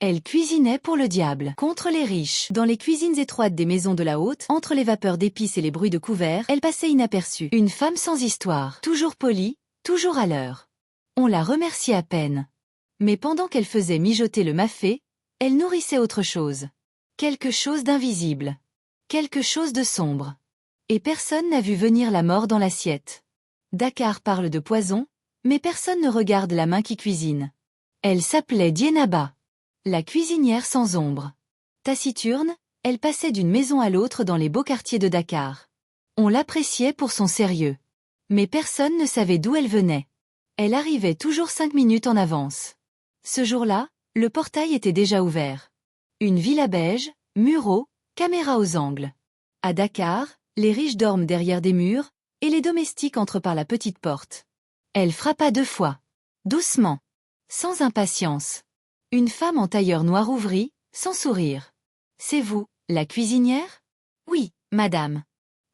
Elle cuisinait pour le diable, contre les riches. Dans les cuisines étroites des maisons de la haute, entre les vapeurs d'épices et les bruits de couverts, elle passait inaperçue. Une femme sans histoire, toujours polie, toujours à l'heure. On la remerciait à peine. Mais pendant qu'elle faisait mijoter le mafé, elle nourrissait autre chose. Quelque chose d'invisible. Quelque chose de sombre. Et personne n'a vu venir la mort dans l'assiette. Dakar parle de poison, mais personne ne regarde la main qui cuisine. Elle s'appelait Dienaba. La cuisinière sans ombre. Taciturne, elle passait d'une maison à l'autre dans les beaux quartiers de Dakar. On l'appréciait pour son sérieux. Mais personne ne savait d'où elle venait. Elle arrivait toujours 5 minutes en avance. Ce jour-là, le portail était déjà ouvert. Une villa beige, muraux, caméras aux angles. À Dakar, les riches dorment derrière des murs, et les domestiques entrent par la petite porte. Elle frappa 2 fois. Doucement. Sans impatience. Une femme en tailleur noir ouvrit, sans sourire. « C'est vous, la cuisinière ?»« Oui, madame. »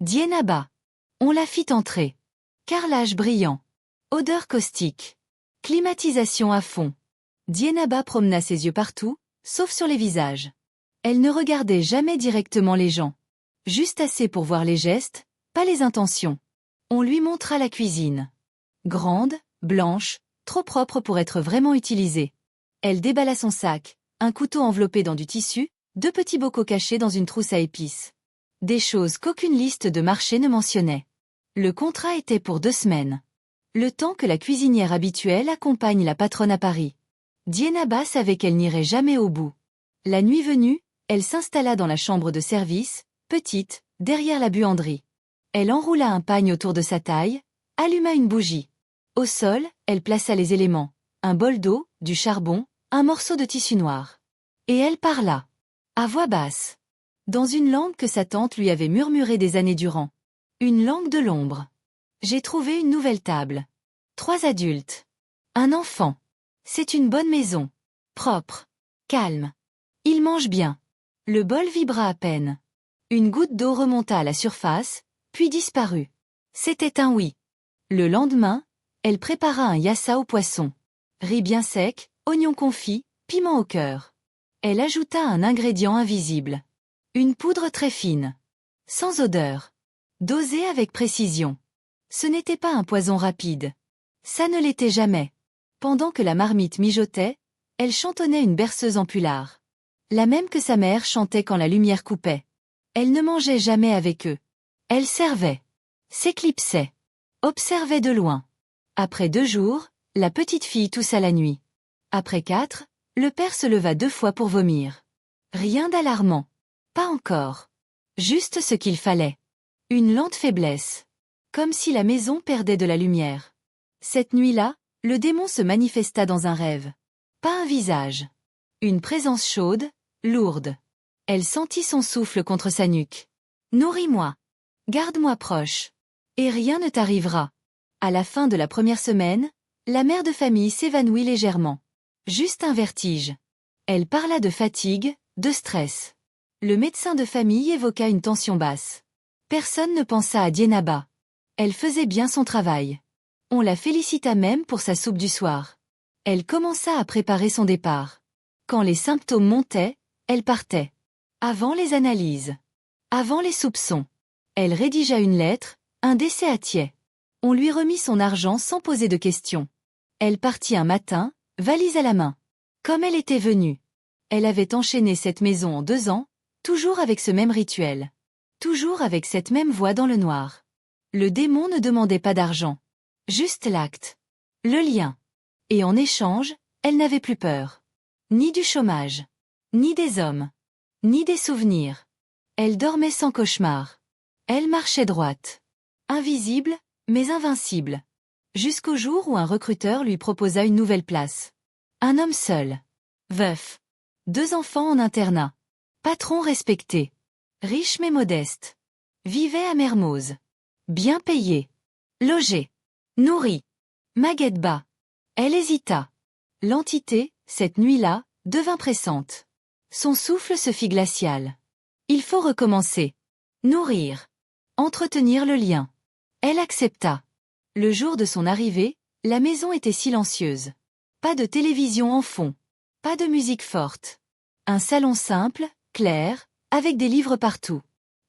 Dienaba. On la fit entrer. Carrelage brillant. Odeur caustique. Climatisation à fond. Dienaba promena ses yeux partout, sauf sur les visages. Elle ne regardait jamais directement les gens. Juste assez pour voir les gestes, pas les intentions. On lui montra la cuisine. Grande, blanche, trop propre pour être vraiment utilisée. Elle déballa son sac, un couteau enveloppé dans du tissu, 2 petits bocaux cachés dans une trousse à épices. Des choses qu'aucune liste de marché ne mentionnait. Le contrat était pour 2 semaines. Le temps que la cuisinière habituelle accompagne la patronne à Paris. Dienaba savait qu'elle n'irait jamais au bout. La nuit venue, elle s'installa dans la chambre de service, petite, derrière la buanderie. Elle enroula un pagne autour de sa taille, alluma une bougie. Au sol, elle plaça les éléments, un bol d'eau, du charbon, un morceau de tissu noir. Et elle parla, à voix basse, dans une langue que sa tante lui avait murmurée des années durant. Une langue de l'ombre. J'ai trouvé une nouvelle table. 3 adultes. Un enfant. C'est une bonne maison. Propre. Calme. Ils mangent bien. Le bol vibra à peine. Une goutte d'eau remonta à la surface, puis disparut. C'était un oui. Le lendemain, elle prépara un yassa au poisson. Riz bien sec, oignons confits, piment au cœur. Elle ajouta un ingrédient invisible. Une poudre très fine. Sans odeur. Dosée avec précision. Ce n'était pas un poison rapide. Ça ne l'était jamais. Pendant que la marmite mijotait, elle chantonnait une berceuse en pulard. La même que sa mère chantait quand la lumière coupait. Elle ne mangeait jamais avec eux. Elle servait. S'éclipsait. Observait de loin. Après 2 jours, la petite fille toussa la nuit. Après 4, le père se leva 2 fois pour vomir. Rien d'alarmant. Pas encore. Juste ce qu'il fallait. Une lente faiblesse. Comme si la maison perdait de la lumière. Cette nuit-là, le démon se manifesta dans un rêve. Pas un visage. Une présence chaude, lourde. Elle sentit son souffle contre sa nuque. Nourris-moi. Garde-moi proche. Et rien ne t'arrivera. À la fin de la première semaine, la mère de famille s'évanouit légèrement. Juste un vertige. Elle parla de fatigue, de stress. Le médecin de famille évoqua une tension basse. Personne ne pensa à Dienaba. Elle faisait bien son travail. On la félicita même pour sa soupe du soir. Elle commença à préparer son départ. Quand les symptômes montaient, elle partait. Avant les analyses. Avant les soupçons. Elle rédigea une lettre, un décès à Thiais. On lui remit son argent sans poser de questions. Elle partit un matin, valise à la main. Comme elle était venue. Elle avait enchaîné cette maison en 2 ans, toujours avec ce même rituel. Toujours avec cette même voix dans le noir. Le démon ne demandait pas d'argent. Juste l'acte. Le lien. Et en échange, elle n'avait plus peur. Ni du chômage. Ni des hommes. Ni des souvenirs. Elle dormait sans cauchemar. Elle marchait droite. Invisible, mais invincible. Jusqu'au jour où un recruteur lui proposa une nouvelle place. Un homme seul. Veuf. 2 enfants en internat. Patron respecté. Riche mais modeste. Vivait à Mermoz. Bien payé. Logé. Nourri. Maguette bas. Elle hésita. L'entité, cette nuit-là, devint pressante. Son souffle se fit glacial. Il faut recommencer. Nourrir. Entretenir le lien. Elle accepta. Le jour de son arrivée, la maison était silencieuse. Pas de télévision en fond. Pas de musique forte. Un salon simple, clair, avec des livres partout.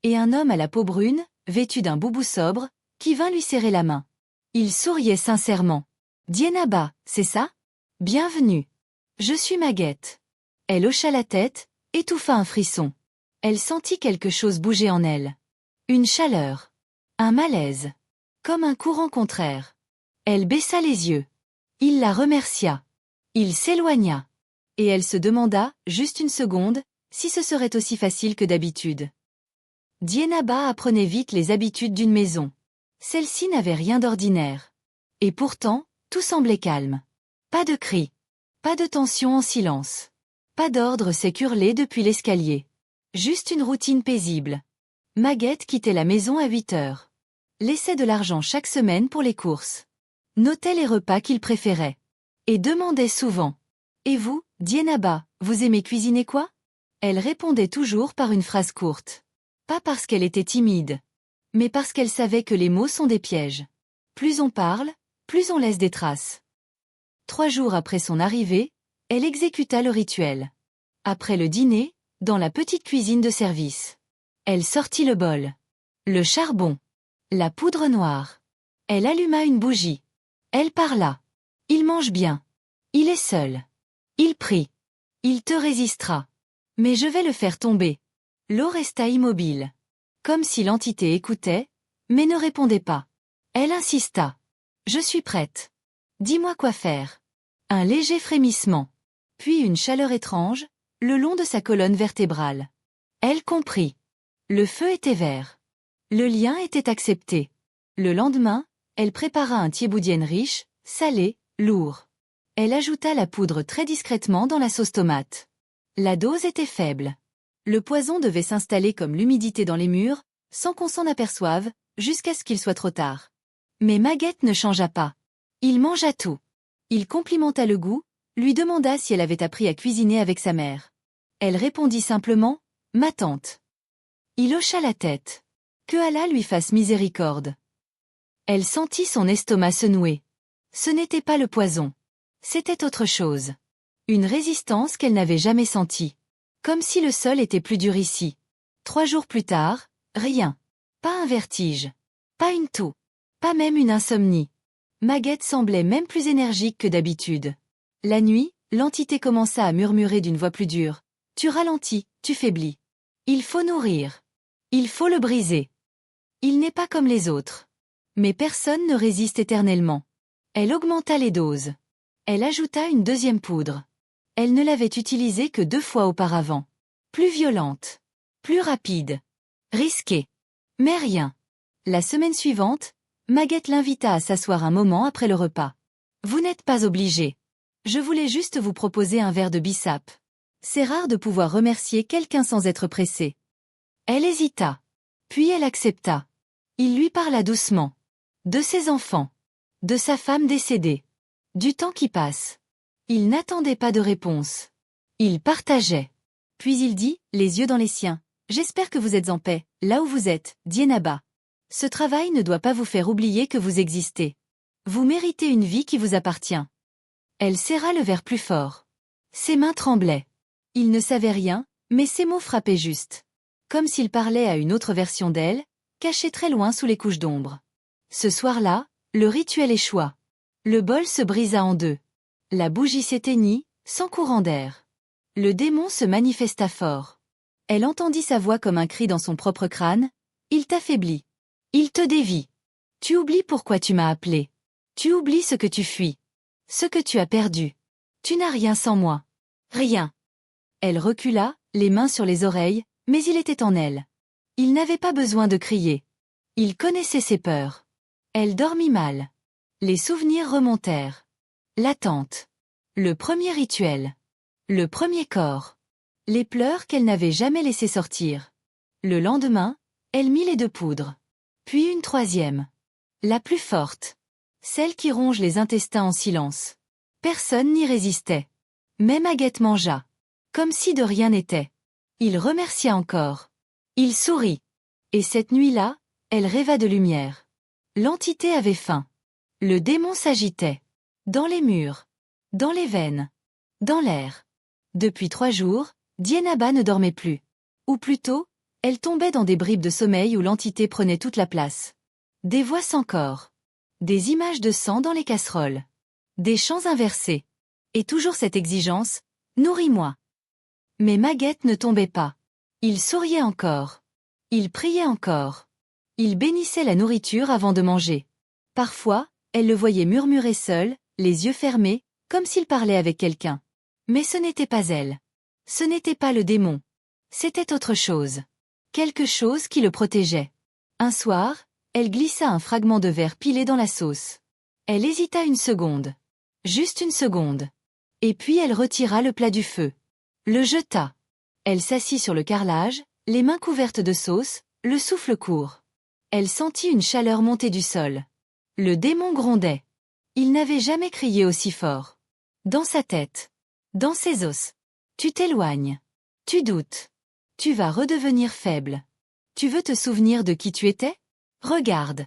Et un homme à la peau brune, vêtu d'un boubou sobre, qui vint lui serrer la main. Il souriait sincèrement. « Dienaba, c'est ça? Bienvenue. Je suis Maguette. » Elle hocha la tête, étouffa un frisson. Elle sentit quelque chose bouger en elle. Une chaleur. Un malaise. Comme un courant contraire. Elle baissa les yeux. Il la remercia. Il s'éloigna. Et elle se demanda, juste une seconde, si ce serait aussi facile que d'habitude. Dienaba apprenait vite les habitudes d'une maison. Celle-ci n'avait rien d'ordinaire. Et pourtant, tout semblait calme. Pas de cris. Pas de tension en silence. Pas d'ordre s'écurler depuis l'escalier. Juste une routine paisible. Maguette quittait la maison à 8 heures. Laissait de l'argent chaque semaine pour les courses. Notait les repas qu'il préférait. Et demandait souvent. « Et vous, Dienaba, vous aimez cuisiner quoi ?» Elle répondait toujours par une phrase courte. Pas parce qu'elle était timide, mais parce qu'elle savait que les mots sont des pièges. Plus on parle, plus on laisse des traces. 3 jours après son arrivée, elle exécuta le rituel. Après le dîner, dans la petite cuisine de service. Elle sortit le bol. Le charbon. La poudre noire. Elle alluma une bougie. Elle parla. « Il mange bien. Il est seul. Il prie. Il te résistera. Mais je vais le faire tomber. » L'eau resta immobile. Comme si l'entité écoutait, mais ne répondait pas. Elle insista. « Je suis prête. Dis-moi quoi faire. » Un léger frémissement. Puis une chaleur étrange, le long de sa colonne vertébrale. Elle comprit. Le feu était vert. Le lien était accepté. Le lendemain, elle prépara un thieboudienne riche, salé, lourd. Elle ajouta la poudre très discrètement dans la sauce tomate. La dose était faible. Le poison devait s'installer comme l'humidité dans les murs, sans qu'on s'en aperçoive, jusqu'à ce qu'il soit trop tard. Mais Maguette ne changea pas. Il mangea tout. Il complimenta le goût, lui demanda si elle avait appris à cuisiner avec sa mère. Elle répondit simplement « Ma tante ». Il hocha la tête. Que Allah lui fasse miséricorde. Elle sentit son estomac se nouer. Ce n'était pas le poison. C'était autre chose. Une résistance qu'elle n'avait jamais sentie. Comme si le sol était plus dur ici. 3 jours plus tard, rien. Pas un vertige. Pas une toux. Pas même une insomnie. Maguette semblait même plus énergique que d'habitude. La nuit, l'entité commença à murmurer d'une voix plus dure. « Tu ralentis, tu faiblis. Il faut nourrir. Il faut le briser. Il n'est pas comme les autres. » Mais personne ne résiste éternellement. Elle augmenta les doses. Elle ajouta une deuxième poudre. Elle ne l'avait utilisée que 2 fois auparavant. Plus violente. Plus rapide. Risquée. Mais rien. La semaine suivante, Maguette l'invita à s'asseoir un moment après le repas. « Vous n'êtes pas obligé. Je voulais juste vous proposer un verre de bissap. C'est rare de pouvoir remercier quelqu'un sans être pressé. » Elle hésita. Puis elle accepta. Il lui parla doucement. De ses enfants. De sa femme décédée. Du temps qui passe. Il n'attendait pas de réponse. Il partageait. Puis il dit, les yeux dans les siens. « J'espère que vous êtes en paix, là où vous êtes, Dienaba. Ce travail ne doit pas vous faire oublier que vous existez. Vous méritez une vie qui vous appartient. » Elle serra le verre plus fort. Ses mains tremblaient. Il ne savait rien, mais ses mots frappaient juste. Comme s'il parlait à une autre version d'elle, cachée très loin sous les couches d'ombre. Ce soir-là, le rituel échoua. Le bol se brisa en 2. La bougie s'éteignit, sans courant d'air. Le démon se manifesta fort. Elle entendit sa voix comme un cri dans son propre crâne. « Il t'affaiblit. Il te dévie. Tu oublies pourquoi tu m'as appelé. Tu oublies ce que tu fuis. Ce que tu as perdu. Tu n'as rien sans moi. Rien. » Elle recula, les mains sur les oreilles, mais il était en elle. Il n'avait pas besoin de crier. Il connaissait ses peurs. Elle dormit mal. Les souvenirs remontèrent. L'attente. Le premier rituel. Le premier corps. Les pleurs qu'elle n'avait jamais laissé sortir. Le lendemain, elle mit les 2 poudres. Puis une 3e. La plus forte. Celle qui ronge les intestins en silence. Personne n'y résistait. Même Maguette mangea. Comme si de rien n'était. Il remercia encore. Il sourit. Et cette nuit-là, elle rêva de lumière. L'entité avait faim. Le démon s'agitait. Dans les murs. Dans les veines. Dans l'air. Depuis 3 jours, Dienaba ne dormait plus. Ou plutôt, elle tombait dans des bribes de sommeil où l'entité prenait toute la place. Des voix sans corps. Des images de sang dans les casseroles. Des chants inversés. Et toujours cette exigence, « Nourris-moi ». Mais Maguette ne tombait pas. Il souriait encore. Il priait encore. Il bénissait la nourriture avant de manger. Parfois, elle le voyait murmurer seul, les yeux fermés, comme s'il parlait avec quelqu'un. Mais ce n'était pas elle. Ce n'était pas le démon. C'était autre chose. Quelque chose qui le protégeait. Un soir, elle glissa un fragment de verre pilé dans la sauce. Elle hésita une seconde. Juste une seconde. Et puis elle retira le plat du feu. Le jeta. Elle s'assit sur le carrelage, les mains couvertes de sauce, le souffle court. Elle sentit une chaleur monter du sol. Le démon grondait. Il n'avait jamais crié aussi fort. Dans sa tête. Dans ses os. Tu t'éloignes. Tu doutes. Tu vas redevenir faible. Tu veux te souvenir de qui tu étais? Regarde.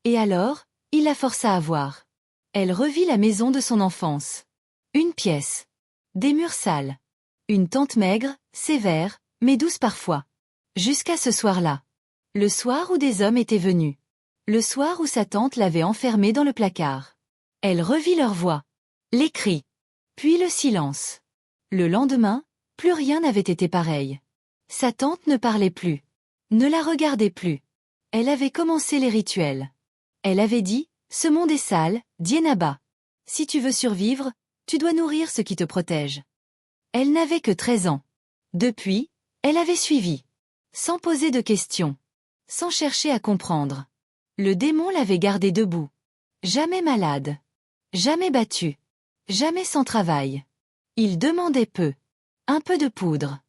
Et alors, il la força à voir. Elle revit la maison de son enfance. Une pièce. Des murs sales. Une tante maigre, sévère, mais douce parfois. Jusqu'à ce soir-là. Le soir où des hommes étaient venus. Le soir où sa tante l'avait enfermée dans le placard. Elle revit leur voix. Les cris. Puis le silence. Le lendemain, plus rien n'avait été pareil. Sa tante ne parlait plus. Ne la regardait plus. Elle avait commencé les rituels. Elle avait dit, ce monde est sale, Dienaba. Si tu veux survivre, tu dois nourrir ce qui te protège. Elle n'avait que 13 ans. Depuis, elle avait suivi. Sans poser de questions. Sans chercher à comprendre. Le démon l'avait gardée debout. Jamais malade. Jamais battue. Jamais sans travail. Il demandait peu. Un peu de poudre.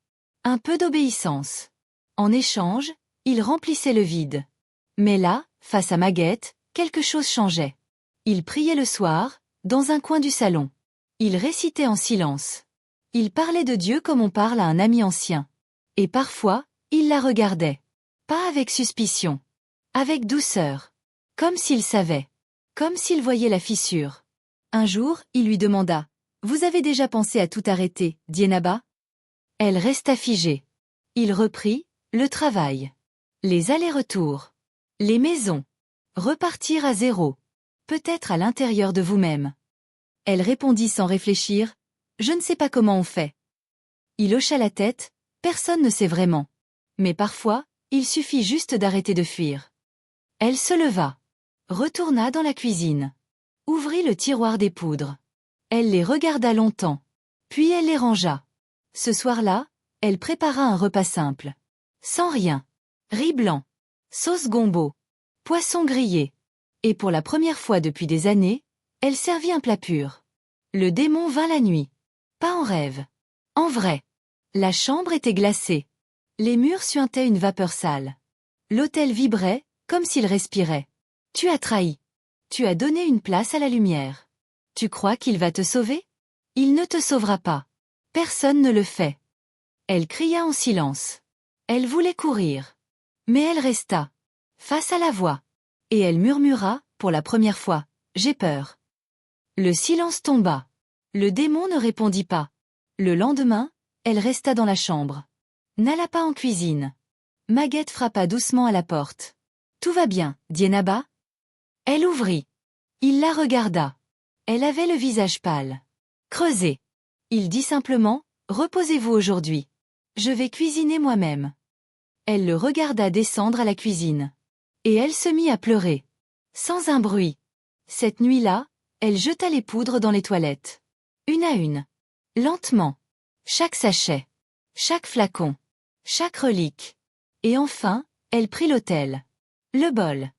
Un peu d'obéissance. En échange, il remplissait le vide. Mais là, face à Maguette, quelque chose changeait. Il priait le soir, dans un coin du salon. Il récitait en silence. Il parlait de Dieu comme on parle à un ami ancien. Et parfois, il la regardait. Pas avec suspicion. Avec douceur. Comme s'il savait. Comme s'il voyait la fissure. Un jour, il lui demanda, « Vous avez déjà pensé à tout arrêter, Dienaba ?» Elle resta figée. Il reprit, le travail. Les allers-retours. Les maisons. Repartir à zéro. Peut-être à l'intérieur de vous-même. Elle répondit sans réfléchir, « Je ne sais pas comment on fait. » Il hocha la tête, personne ne sait vraiment. Mais parfois, il suffit juste d'arrêter de fuir. Elle se leva. Retourna dans la cuisine. Ouvrit le tiroir des poudres. Elle les regarda longtemps. Puis elle les rangea. Ce soir-là, elle prépara un repas simple. Sans rien. Riz blanc. Sauce gombo. Poisson grillé. Et pour la première fois depuis des années, elle servit un plat pur. Le démon vint la nuit. Pas en rêve. En vrai. La chambre était glacée. Les murs suintaient une vapeur sale. L'hôtel vibrait, comme s'il respirait. Tu as trahi. Tu as donné une place à la lumière. Tu crois qu'il va te sauver? Il ne te sauvera pas. Personne ne le fait. Elle cria en silence. Elle voulait courir. Mais elle resta. Face à la voix. Et elle murmura, pour la première fois, « J'ai peur. » Le silence tomba. Le démon ne répondit pas. Le lendemain, elle resta dans la chambre. N'alla pas en cuisine. Maguette frappa doucement à la porte. « Tout va bien, Dienaba ?» Elle ouvrit. Il la regarda. Elle avait le visage pâle. Creusé. Il dit simplement, « Reposez-vous aujourd'hui. Je vais cuisiner moi-même. » Elle le regarda descendre à la cuisine. Et elle se mit à pleurer. Sans un bruit. Cette nuit-là, elle jeta les poudres dans les toilettes. Une à une. Lentement. Chaque sachet. Chaque flacon. Chaque relique. Et enfin, elle prit l'autel. Le bol.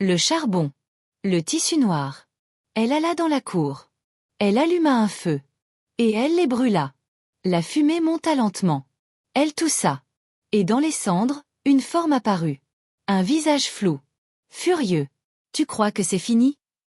Le charbon. Le tissu noir. Elle alla dans la cour. Elle alluma un feu. Et elle les brûla. La fumée monta lentement. Elle toussa. Et dans les cendres, une forme apparut. Un visage flou. Furieux. Tu crois que c'est fini?